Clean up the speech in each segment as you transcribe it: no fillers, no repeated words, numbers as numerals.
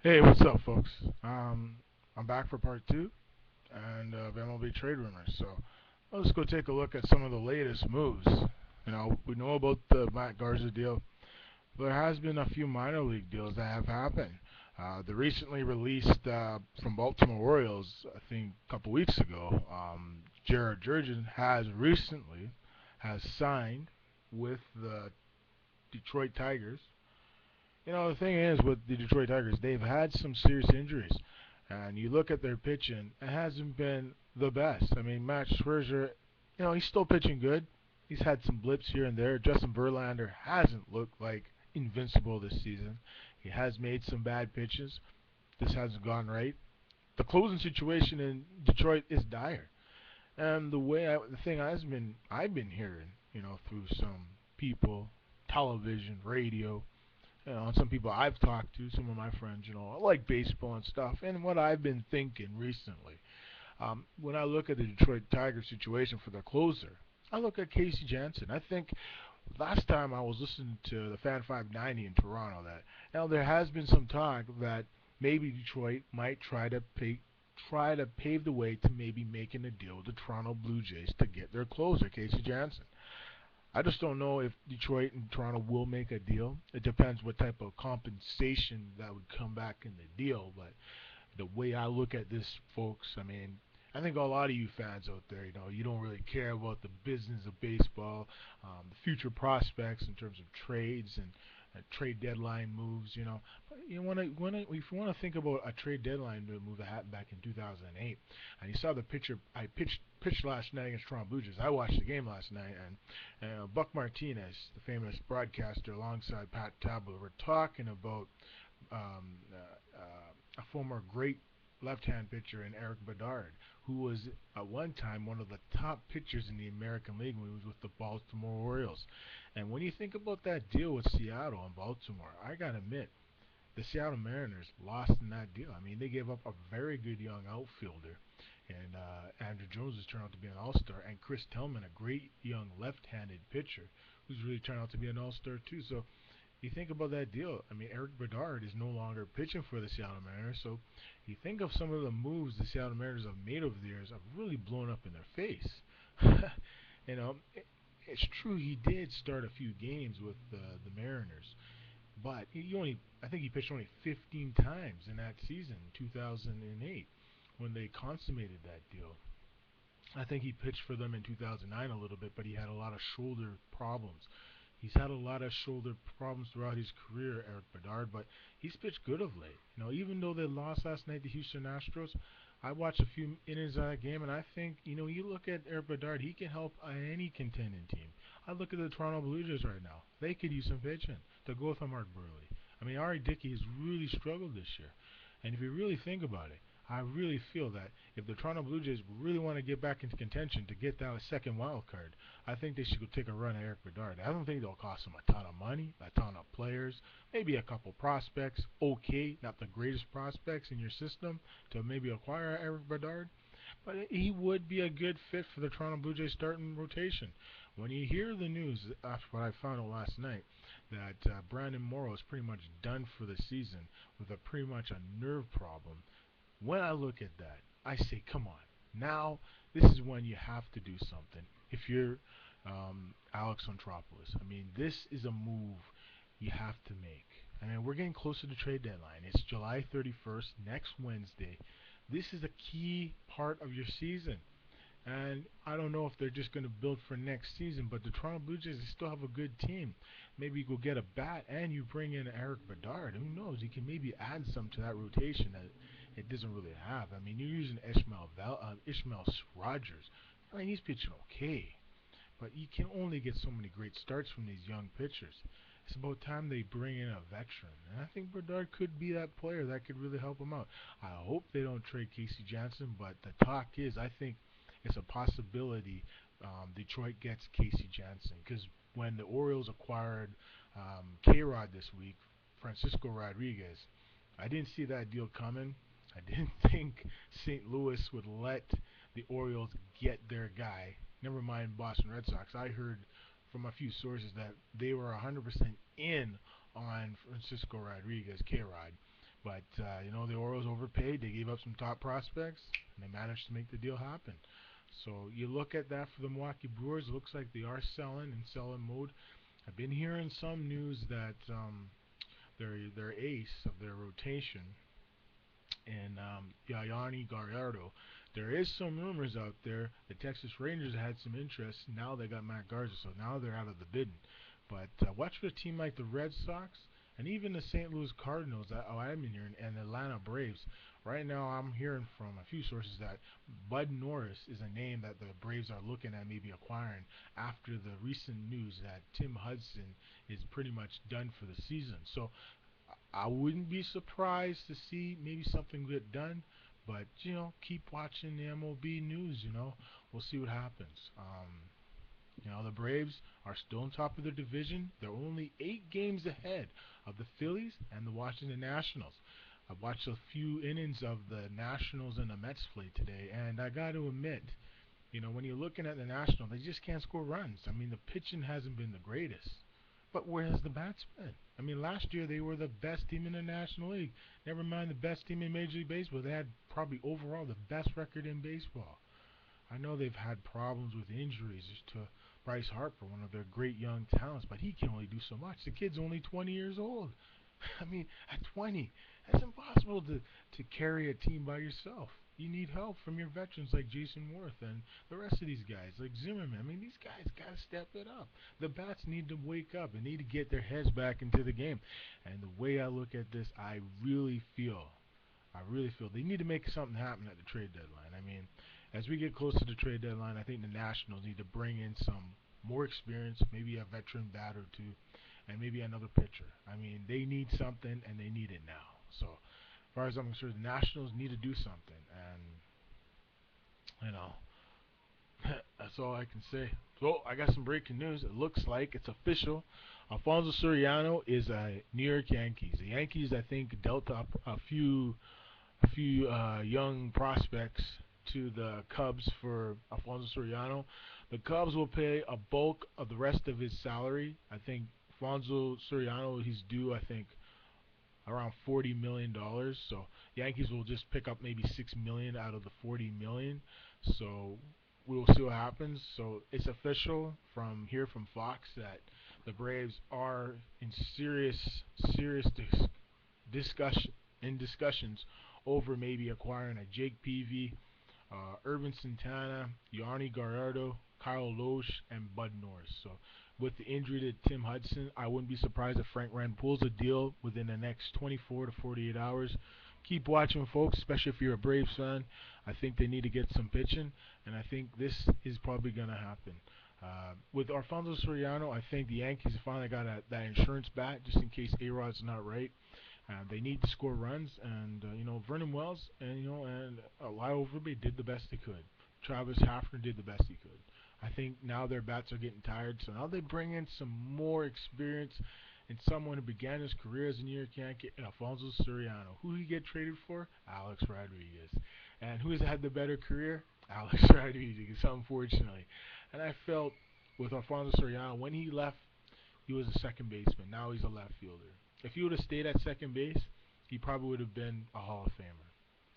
Hey, what's up, folks? I'm back for part two and of MLB trade rumors. So let's go take a look at some of the latest moves. We know about the Matt Garza deal. There has been a few minor league deals that have happened. The recently released from Baltimore Orioles, I think a couple weeks ago, Jared Jurgen has signed with the Detroit Tigers. The thing is with the Detroit Tigers, they've had some serious injuries, and you look at their pitching, it hasn't been the best. I mean, Max Scherzer, he's still pitching good. He's had some blips here and there. Justin Verlander hasn't looked like invincible this season. He has made some bad pitches. This hasn't gone right. The closing situation in Detroit is dire, and the thing I've been hearing, through some people, television, radio, and some people I've talked to, some of my friends, I like baseball and stuff, and what I've been thinking recently, when I look at the Detroit Tigers situation for their closer, I look at Casey Janssen. I think last time I was listening to the Fan 590 in Toronto that now there has been some talk that maybe Detroit might try to pave the way to maybe making a deal with the Toronto Blue Jays to get their closer, Casey Janssen. I just don't know if Detroit and Toronto will make a deal. It depends what type of compensation that would come back in the deal. But the way I look at this, folks, I mean, I think a lot of you fans out there, you don't really care about the business of baseball, the future prospects in terms of trades and trade deadline moves. But if you want to think about a trade deadline move that happened back in 2008, and you saw the picture I pitched last night against Toronto Blue Jays. I watched the game last night, and Buck Martinez, the famous broadcaster, alongside Pat Tabler, were talking about a former great left-hand pitcher in Eric Bedard, who was at one time one of the top pitchers in the American League when he was with the Baltimore Orioles. And when you think about that deal with Seattle and Baltimore, I gotta admit, the Seattle Mariners lost in that deal. I mean, they gave up a very good young outfielder, and Andrew Jones has turned out to be an all-star, and Chris Tillman, a great young left-handed pitcher, who's really turned out to be an all-star too. So you think about that deal. I mean, Eric Bedard is no longer pitching for the Seattle Mariners, so you think of some of the moves the Seattle Mariners have made over the years have really blown up in their face. It's true he did start a few games with the Mariners, but I think he pitched only 15 times in that season, 2008, when they consummated that deal. I think he pitched for them in 2009 a little bit, but he had a lot of shoulder problems. He's had a lot of shoulder problems throughout his career, Eric Bedard, but he's pitched good of late. Even though they lost last night to Houston Astros, I watched a few innings of that game, and I think, you look at Eric Bedard, he can help any contending team. I look at the Toronto Blue Jays right now. They could use some pitching to go with Mark Burley. I mean, Ari Dickey has really struggled this year. And if you really think about it, I really feel that if the Toronto Blue Jays really want to get back into contention to get that second wild card, I think they should go take a run at Eric Bedard. I don't think they'll cost them a ton of money, a ton of players, maybe a couple prospects, okay, not the greatest prospects in your system to maybe acquire Eric Bedard, but he would be a good fit for the Toronto Blue Jays starting rotation. When you hear the news, after what I found out last night, that Brandon Morrow is pretty much done for the season with pretty much a nerve problem, when I look at that, I say, come on. Now, this is when you have to do something. If you're Alex Antropoulos, I mean, this is a move you have to make. I mean, we're getting closer to trade deadline. It's July 31st, next Wednesday. This is a key part of your season. And I don't know if they're just going to build for next season, but the Toronto Blue Jays, they still have a good team. Maybe you go get a bat and you bring in Eric Bedard. Who knows? You can maybe add some to that rotation that it doesn't really have. I mean, you're using Ishmael Rogers. I mean, he's pitching okay, but you can only get so many great starts from these young pitchers. It's about time they bring in a veteran, and I think Bedard could be that player that could really help him out. I hope they don't trade Casey Johnson, but the talk is, I think it's a possibility Detroit gets Casey Johnson, because when the Orioles acquired K-Rod this week, Francisco Rodriguez, I didn't see that deal coming. I didn't think St. Louis would let the Orioles get their guy. Never mind Boston Red Sox. I heard from a few sources that they were 100% in on Francisco Rodriguez, K-Rod. But the Orioles overpaid. They gave up some top prospects, and they managed to make the deal happen. So you look at that for the Milwaukee Brewers. It looks like they are selling in selling mode. I've been hearing some news that their ace of their rotation and Yayani Gallardo. There is some rumors out there. The Texas Rangers had some interest. Now they got Matt Garza, so now they're out of the bidding. But watch for a team like the Red Sox and even the St. Louis Cardinals. I'm in here, and the Atlanta Braves. Right now, I'm hearing from a few sources that Bud Norris is a name that the Braves are looking at maybe acquiring after the recent news that Tim Hudson is pretty much done for the season. So I wouldn't be surprised to see maybe something get done, but keep watching the MLB news. We'll see what happens. The Braves are still on top of their division. They're only 8 games ahead of the Phillies and the Washington Nationals. I watched a few innings of the Nationals and the Mets play today, and I got to admit, when you're looking at the Nationals, they just can't score runs. I mean, the pitching hasn't been the greatest. But where has the bats been? I mean, last year they were the best team in the National League. Never mind the best team in Major League Baseball. They had probably overall the best record in baseball. I know they've had problems with injuries to Bryce Harper, one of their great young talents, but he can only do so much. The kid's only 20 years old. I mean, at 20, that's impossible to carry a team by yourself. You need help from your veterans like Jason Worth and the rest of these guys like Zimmerman. I mean, these guys got to step it up. The bats need to wake up and need to get their heads back into the game. And the way I look at this, I really feel they need to make something happen at the trade deadline. I mean, as we get close to the trade deadline, I think the Nationals need to bring in some more experience, maybe a veteran bat or two, and maybe another pitcher. I mean, they need something, and they need it now. So, as far as I'm concerned, the Nationals need to do something, and you know, that's all I can say. So, I got some breaking news. It looks like it's official. Alfonso Soriano is a New York Yankees. The Yankees, I think, dealt up a few young prospects to the Cubs for Alfonso Soriano. The Cubs will pay a bulk of the rest of his salary. I think Alfonso Soriano, he's due, I think, around $40 million. So Yankees will just pick up maybe $6 million out of the $40 million. So we'll see what happens. So it's official from here from Fox that the Braves are in serious discussion in discussions over maybe acquiring a Jake Peavy, Irvin Santana, Yarny Gallardo, Kyle Loesch, and Bud Norris. So with the injury to Tim Hudson, I wouldn't be surprised if Frank Wren pulls a deal within the next 24 to 48 hours. Keep watching, folks, especially if you're a Braves fan. I think they need to get some pitching, and I think this is probably going to happen. With Alfonso Soriano, I think the Yankees finally got that insurance bat just in case A-Rod's not right. They need to score runs, and Vernon Wells and Lyle Overby did the best they could. Travis Hafner did the best he could. I think now their bats are getting tired, so now they bring in some more experience and someone who began his career as a New York Yankee, and Alfonso Soriano. Who he get traded for? Alex Rodriguez. And who has had the better career? Alex Rodriguez, unfortunately. And I felt with Alfonso Soriano, when he left, he was a second baseman. Now he's a left fielder. If he would have stayed at second base, he probably would have been a Hall of Famer.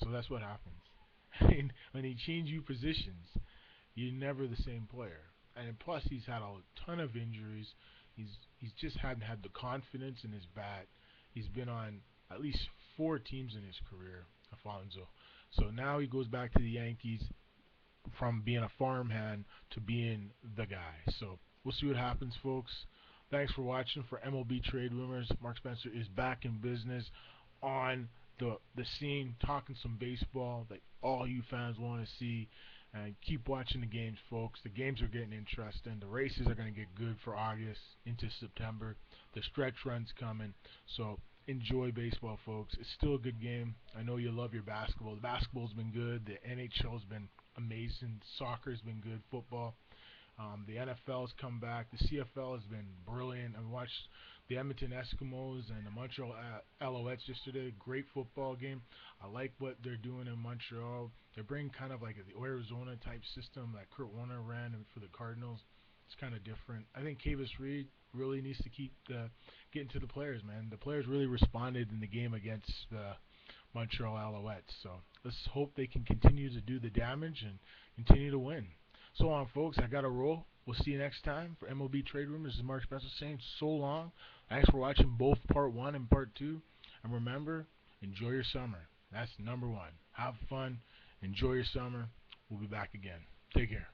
So that's what happens. And when they change you positions, you're never the same player. And plus, he's had a ton of injuries. He's just hadn't had the confidence in his bat. He's been on at least 4 teams in his career, Alfonso. So now he goes back to the Yankees from being a farmhand to being the guy. So we'll see what happens, folks. Thanks for watching. For MLB Trade Rumors, Mark Spencer is back in business on the scene, talking some baseball that all you fans want to see. And keep watching the games, folks. The games are getting interesting. The races are going to get good for August into September. The stretch run's coming. So enjoy baseball, folks. It's still a good game. I know you love your basketball. The basketball's been good. The NHL's been amazing. Soccer's been good. Football. The NFL's come back. The CFL has been brilliant. I watched the Edmonton Eskimos and the Montreal Alouettes yesterday. Great football game. I like what they're doing in Montreal. They're bringing kind of like the Arizona type system that Kurt Warner ran for the Cardinals. It's kind of different. I think Kavis Reed, really needs to keep getting to the players, man. The players really responded in the game against the Montreal Alouettes. So let's hope they can continue to do the damage and continue to win. So on, folks. I got to roll. We'll see you next time for MLB Trade Room. This is Mark Spencer saying so long. Thanks for watching both Part 1 and Part 2. And remember, enjoy your summer. That's number one. Have fun. Enjoy your summer. We'll be back again. Take care.